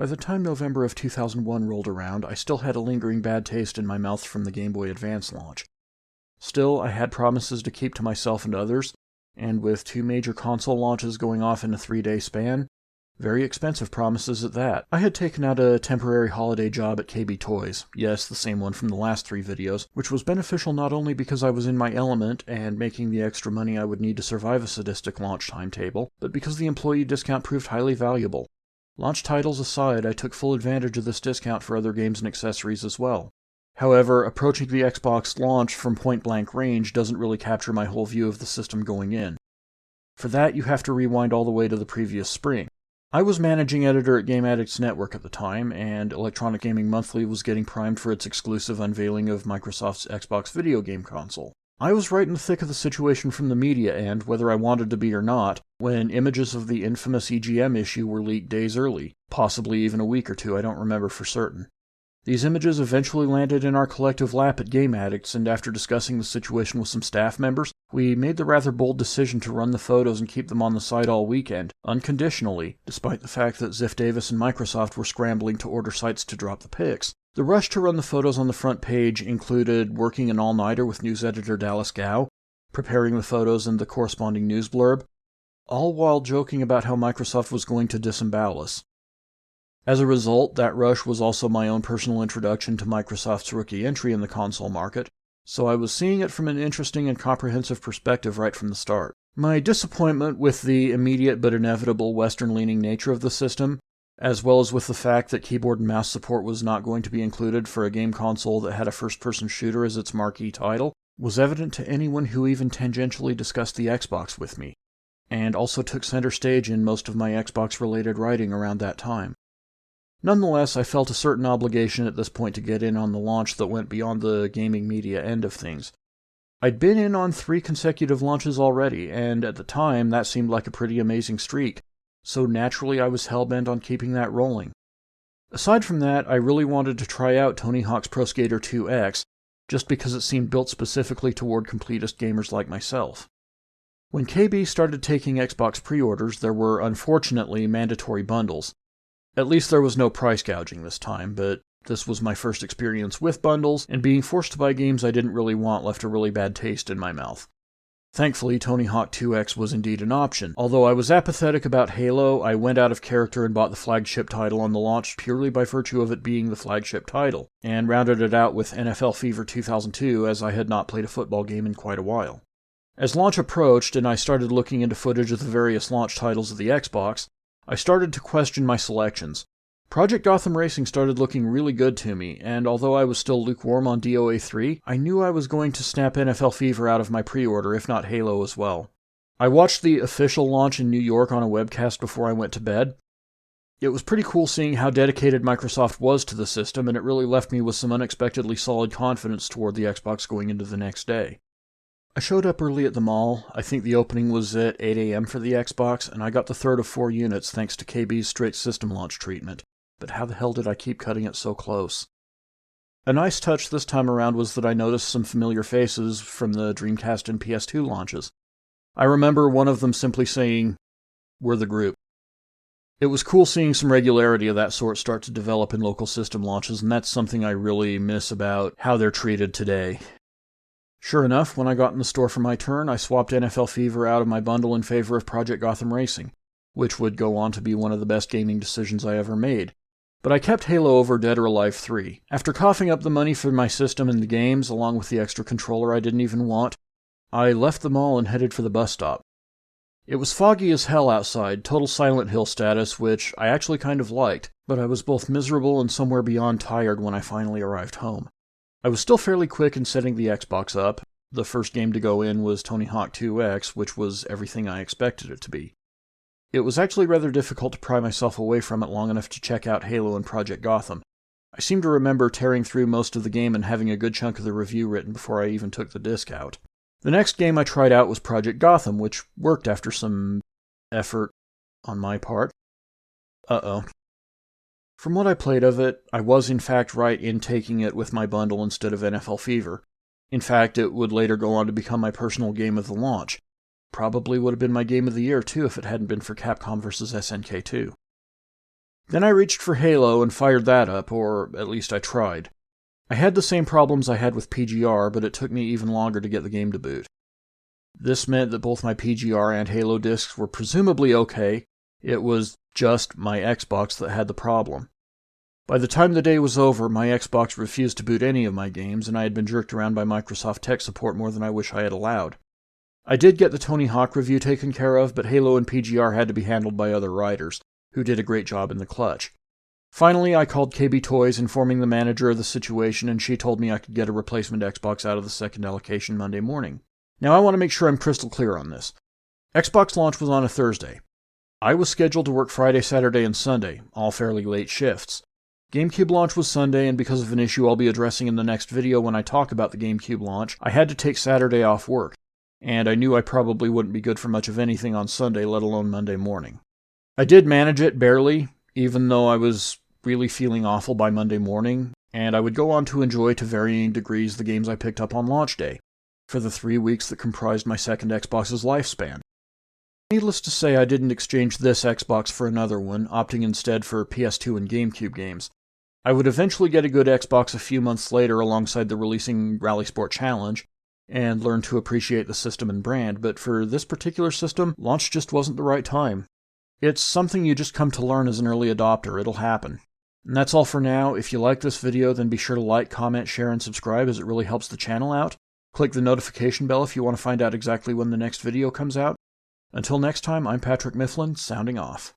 By the time November of 2001 rolled around, I still had a lingering bad taste in my mouth from the Game Boy Advance launch. Still, I had promises to keep to myself and others, and with 2 major console launches going off in a 3-day span, very expensive promises at that, I had taken out a temporary holiday job at KB Toys, yes, the same one from the last 3 videos, which was beneficial not only because I was in my element and making the extra money I would need to survive a sadistic launch timetable, but because the employee discount proved highly valuable. Launch titles aside, I took full advantage of this discount for other games and accessories as well. However, approaching the Xbox launch from point-blank range doesn't really capture my whole view of the system going in. For that, you have to rewind all the way to the previous spring. I was managing editor at Game Addicts Network at the time, and Electronic Gaming Monthly was getting primed for its exclusive unveiling of Microsoft's Xbox video game console. I was right in the thick of the situation from the media end, whether I wanted to be or not, when images of the infamous EGM issue were leaked days early, possibly even a week or 2, I don't remember for certain. These images eventually landed in our collective lap at Game Addicts, and after discussing the situation with some staff members, we made the rather bold decision to run the photos and keep them on the site all weekend, unconditionally, despite the fact that Ziff Davis and Microsoft were scrambling to order sites to drop the pics. The rush to run the photos on the front page included working an all-nighter with news editor Dallas Gow, preparing the photos and the corresponding news blurb, all while joking about how Microsoft was going to disembowel us. As a result, that rush was also my own personal introduction to Microsoft's rookie entry in the console market, so I was seeing it from an interesting and comprehensive perspective right from the start. My disappointment with the immediate but inevitable Western-leaning nature of the system, as well as with the fact that keyboard and mouse support was not going to be included for a game console that had a first-person shooter as its marquee title, was evident to anyone who even tangentially discussed the Xbox with me, and also took center stage in most of my Xbox-related writing around that time. Nonetheless, I felt a certain obligation at this point to get in on the launch that went beyond the gaming media end of things. I'd been in on 3 consecutive launches already, and at the time that seemed like a pretty amazing streak, so naturally I was hell-bent on keeping that rolling. Aside from that, I really wanted to try out Tony Hawk's Pro Skater 2X, just because it seemed built specifically toward completist gamers like myself. When KB started taking Xbox pre-orders, there were unfortunately mandatory bundles. At least there was no price gouging this time, but this was my first experience with bundles, and being forced to buy games I didn't really want left a really bad taste in my mouth. Thankfully, Tony Hawk 2X was indeed an option. Although I was apathetic about Halo, I went out of character and bought the flagship title on the launch purely by virtue of it being the flagship title, and rounded it out with NFL Fever 2002 as I had not played a football game in quite a while. As launch approached and I started looking into footage of the various launch titles of the Xbox, I started to question my selections. Project Gotham Racing started looking really good to me, and although I was still lukewarm on DOA 3, I knew I was going to snap NFL Fever out of my pre-order, if not Halo as well. I watched the official launch in New York on a webcast before I went to bed. It was pretty cool seeing how dedicated Microsoft was to the system, and it really left me with some unexpectedly solid confidence toward the Xbox going into the next day. I showed up early at the mall. I think the opening was at 8 a.m. for the Xbox, and I got the third of 4 units thanks to KB's straight system launch treatment. But how the hell did I keep cutting it so close? A nice touch this time around was that I noticed some familiar faces from the Dreamcast and PS2 launches. I remember one of them simply saying, "We're the group." It was cool seeing some regularity of that sort start to develop in local system launches, and that's something I really miss about how they're treated today. Sure enough, when I got in the store for my turn, I swapped NFL Fever out of my bundle in favor of Project Gotham Racing, which would go on to be one of the best gaming decisions I ever made. But I kept Halo over Dead or Alive 3. After coughing up the money for my system and the games, along with the extra controller I didn't even want, I left the mall and headed for the bus stop. It was foggy as hell outside, total Silent Hill status, which I actually kind of liked, but I was both miserable and somewhere beyond tired when I finally arrived home. I was still fairly quick in setting the Xbox up. The first game to go in was Tony Hawk 2X, which was everything I expected it to be. It was actually rather difficult to pry myself away from it long enough to check out Halo and Project Gotham. I seem to remember tearing through most of the game and having a good chunk of the review written before I even took the disc out. The next game I tried out was Project Gotham, which worked after some effort on my part. From what I played of it, I was in fact right in taking it with my bundle instead of NFL Fever. In fact, it would later go on to become my personal game of the launch. Probably would have been my game of the year, too, if it hadn't been for Capcom vs. SNK 2. Then I reached for Halo and fired that up, or at least I tried. I had the same problems I had with PGR, but it took me even longer to get the game to boot. This meant that both my PGR and Halo discs were presumably okay. It was just my Xbox that had the problem. By the time the day was over, my Xbox refused to boot any of my games, and I had been jerked around by Microsoft tech support more than I wish I had allowed. I did get the Tony Hawk review taken care of, but Halo and PGR had to be handled by other writers, who did a great job in the clutch. Finally, I called KB Toys, informing the manager of the situation, and she told me I could get a replacement Xbox out of the second allocation Monday morning. Now, I want to make sure I'm crystal clear on this. Xbox launch was on a Thursday. I was scheduled to work Friday, Saturday, and Sunday, all fairly late shifts. GameCube launch was Sunday, and because of an issue I'll be addressing in the next video when I talk about the GameCube launch, I had to take Saturday off work, and I knew I probably wouldn't be good for much of anything on Sunday, let alone Monday morning. I did manage it, barely, even though I was really feeling awful by Monday morning, and I would go on to enjoy to varying degrees the games I picked up on launch day, for the 3 weeks that comprised my second Xbox's lifespan. Needless to say, I didn't exchange this Xbox for another one, opting instead for PS2 and GameCube games. I would eventually get a good Xbox a few months later alongside the releasing Rally Sport Challenge, and learn to appreciate the system and brand, but for this particular system, launch just wasn't the right time. It's something you just come to learn as an early adopter. It'll happen. And that's all for now. If you like this video, then be sure to like, comment, share, and subscribe as it really helps the channel out. Click the notification bell if you want to find out exactly when the next video comes out. Until next time, I'm Patrick Mifflin, sounding off.